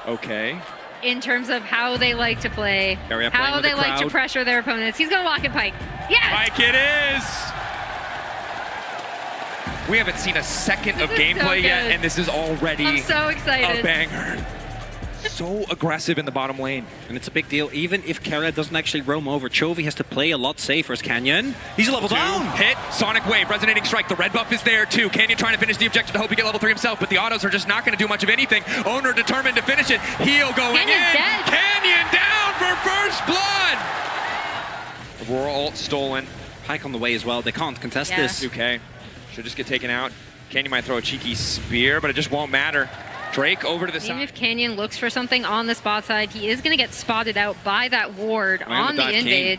Okay. In terms of how they like to play, how they like to pressure their opponents. He's going to walk it Pike. Yes! Pike it is! We haven't seen a second of gameplay yet, and this is already I'm so excited. A banger. So aggressive in the bottom lane. And it's a big deal. Even if Kara doesn't actually roam over, Chovy has to play a lot safer as Canyon. He's a level down. Hit, Sonic Wave, Resonating Strike. The red buff is there too. Canyon trying to finish the objective to hope he get level 3 himself, but the autos are just not going to do much of anything. Owner determined to finish it. Heal going Canyon's dead. Canyon down for first blood. Aurora ult stolen. Pike on the way as well. They can't contest this. Okay. Should just get taken out. Canyon might throw a cheeky spear, but it just won't matter. Drake over to the side. Even if Canyon looks for something on the spot side, he is going to get spotted out by that ward on the invade.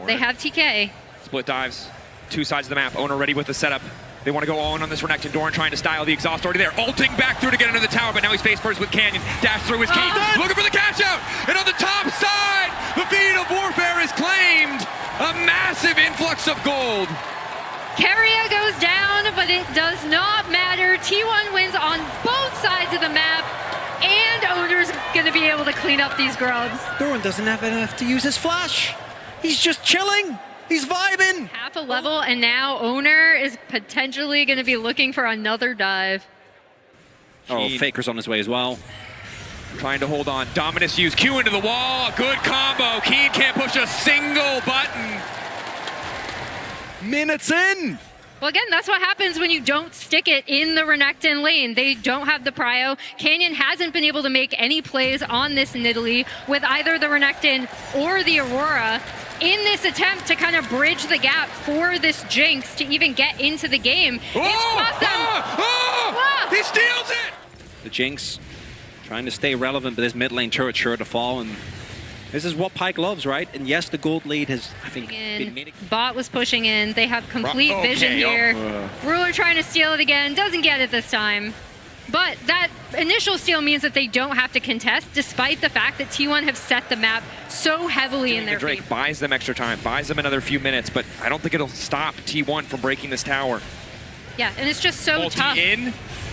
They have TK. Split dives. Two sides of the map. Owner ready with the setup. They want to go all in on this Renekton. Doran trying to style the exhaust already there. Ulting back through to get under the tower, but now he's face first with Canyon. Dash through his key. Looking for the cash out. And on the top side, the Fiend of Warfare is claimed. A massive influx of gold. Keria goes down, but it does not matter. T1 wins on both sides of the map, and Owner's going to be able to clean up these grubs. Doran doesn't have enough to use his flash. He's just chilling. He's vibing. Half a level, and now Owner is potentially going to be looking for another dive. Oh, Faker's on his way as well. Trying to hold on. Dominus use Q into the wall. A good combo. Keen can't push a single button. Minutes in. Well, again, that's what happens when you don't stick it in the Renekton lane. They don't have the prio. Canyon hasn't been able to make any plays on this Nidalee with either the Renekton or the Aurora in this attempt to kind of bridge the gap for this Jinx to even get into the game. It's cost them. He steals it! The Jinx trying to stay relevant, but this mid lane turret sure to fall, and this is what Pike loves, right? And yes, the gold lead has, I think, been... Bot was pushing in. They have complete vision here. Ruler trying to steal it again. Doesn't get it this time. But that initial steal means that they don't have to contest, despite the fact that T1 have set the map so heavily in their favor. Drake buys them extra time, buys them another few minutes, but I don't think it'll stop T1 from breaking this tower. Yeah, and it's just so tough. in.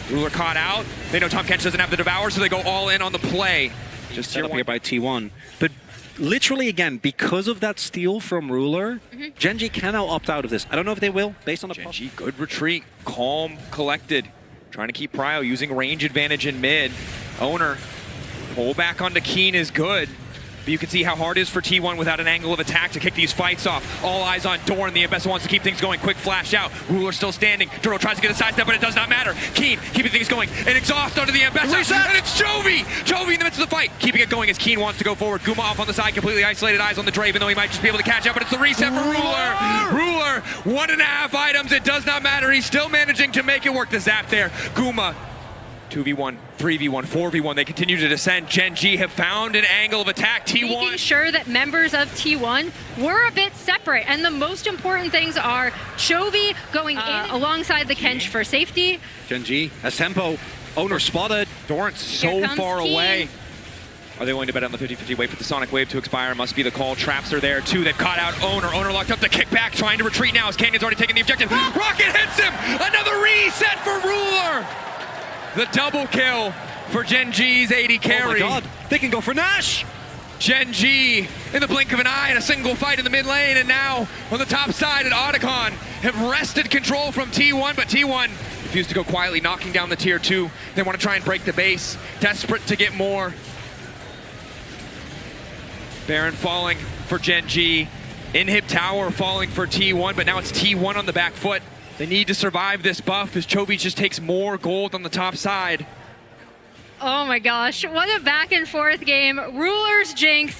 Ruler caught out. They know Tahm Kench doesn't have the Devour, so they go all in on the play. Just set up here by T1. But literally, again, because of that steal from Ruler, GENG can now opt out of this. I don't know if they will, based on the... GENG, good retreat. Calm, collected. Trying to keep prio, using range advantage in mid. Owner, pull back onto Keen is good. But you can see how hard it is for T1 without an angle of attack to kick these fights off. All eyes on Doran. The Ambessa wants to keep things going. Quick flash out. Ruler still standing. Duro tries to get a sidestep, but it does not matter. Keen keeping things going. An exhaust onto the Ambessa. And it's Chovy! Chovy in the midst of the fight. Keeping it going as Keen wants to go forward. Guma off on the side. Completely isolated. Eyes on the Dre, even though he might just be able to catch up. But it's the reset for Ruler. Ruler, 1.5 items. It does not matter. He's still managing to make it work. The zap there. Guma. 2v1, 3v1, 4v1, they continue to descend. GENG have found an angle of attack. T1. Making sure that members of T1 were a bit separate. And the most important things are Chovy going in alongside the Kench for safety. GENG has tempo. Owner spotted. Doran's so far away. Are they willing to bet on the 50-50? Wait for the Sonic Wave to expire. Must be the call. Traps are there too. They've caught out Owner. Owner locked up the kickback, trying to retreat now as Canyon's already taken the objective. Rocket hits him! Another reset for Ruler! The double kill for GENG's 80 carry. Oh my god, they can go for Nash! GENG in the blink of an eye in a single fight in the mid lane, and now on the top side at Otacon have wrested control from T1, but T1 refused to go quietly, knocking down the tier 2. They want to try and break the base, desperate to get more. Baron falling for GENG. Inhib Tower falling for T1, but now it's T1 on the back foot. They need to survive this buff as Chovy just takes more gold on the top side. Oh my gosh, what a back and forth game. Ruler's Jinx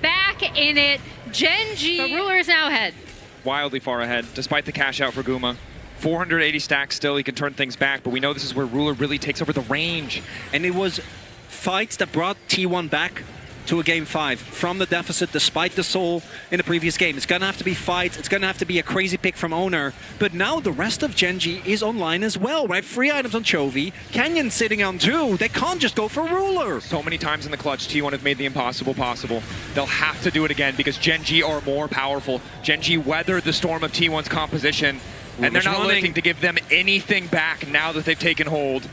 back in it. GENG, but Ruler is now ahead. Wildly far ahead, despite the cash out for Guma. 480 stacks still, he can turn things back, but we know this is where Ruler really takes over the range. And it was fights that brought T1 back to a game 5 from the deficit despite the soul in the previous game. It's gonna have to be fights, it's gonna have to be a crazy pick from Owner, but now the rest of GENG is online as well, right? 3 items on Chovy, Canyon sitting on 2, they can't just go for Ruler. So many times in the clutch, T1 have made the impossible possible. They'll have to do it again because GENG are more powerful. GENG weathered the storm of T1's composition, and they're not looking to give them anything back now that they've taken hold.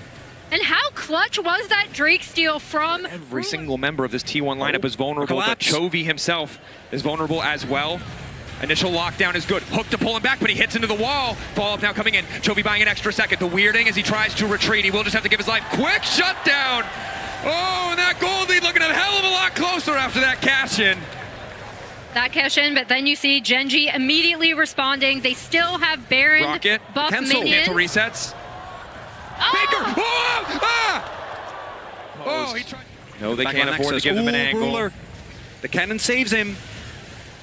And how clutch was that Drake steal from Every single member of this T1 lineup is vulnerable, but collapse. Chovy himself is vulnerable as well. Initial lockdown is good. Hook to pull him back, but he hits into the wall. Follow-up now coming in. Chovy buying an extra second. The weirding as he tries to retreat. He will just have to give his life. Quick shutdown. Oh, and that gold lead looking a hell of a lot closer after that cash-in. that cash in, but then you see GENG immediately responding. They still have Baron Rocket. buff Cancel. minions. Cancel resets. Oh! Baker! Oh! Ah! Oh, he tried. No, they Back can't on afford to Nexus. give him an Ooh, angle. Ruler. The cannon saves him.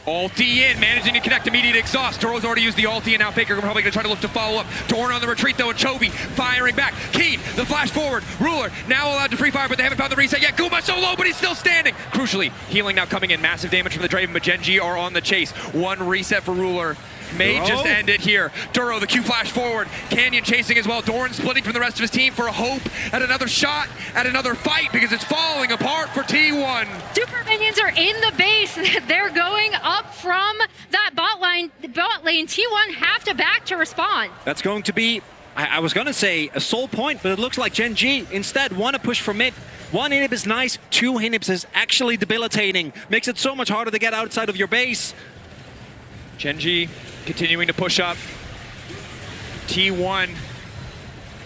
Ulti in, managing to connect immediate exhaust. Toro's already used the ulti, and now Faker probably gonna try to look to follow up. Dorn on the retreat though, and Chovy firing back. Keen, the flash forward. Ruler now allowed to free fire, but they haven't found the reset yet. Guma so low, but he's still standing. Crucially, healing now coming in. Massive damage from the Draven, but GENG are on the chase. One reset for Ruler. May Duro. just end it here. Duro, the Q flash forward. Canyon chasing as well. Dorn splitting from the rest of his team for a hope at another shot, at another fight, because it's falling apart for T1. Super minions are in the base. They're going up from that bot lane. T1 have to back to respond. That's going to be, I was going to say a soul point, but it looks like GENG instead want to push for mid. One inhib is nice, two inhibs is actually debilitating. Makes it so much harder to get outside of your base. GENG continuing to push up. T1,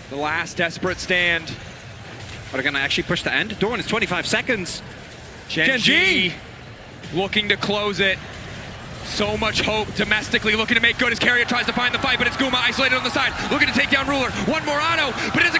the last desperate stand. Are they going to actually push the end? Dorn is 25 seconds. GENG looking to close it. So much hope domestically, looking to make good as Carrier tries to find the fight, but it's Guma isolated on the side, looking to take down Ruler. One more auto, but it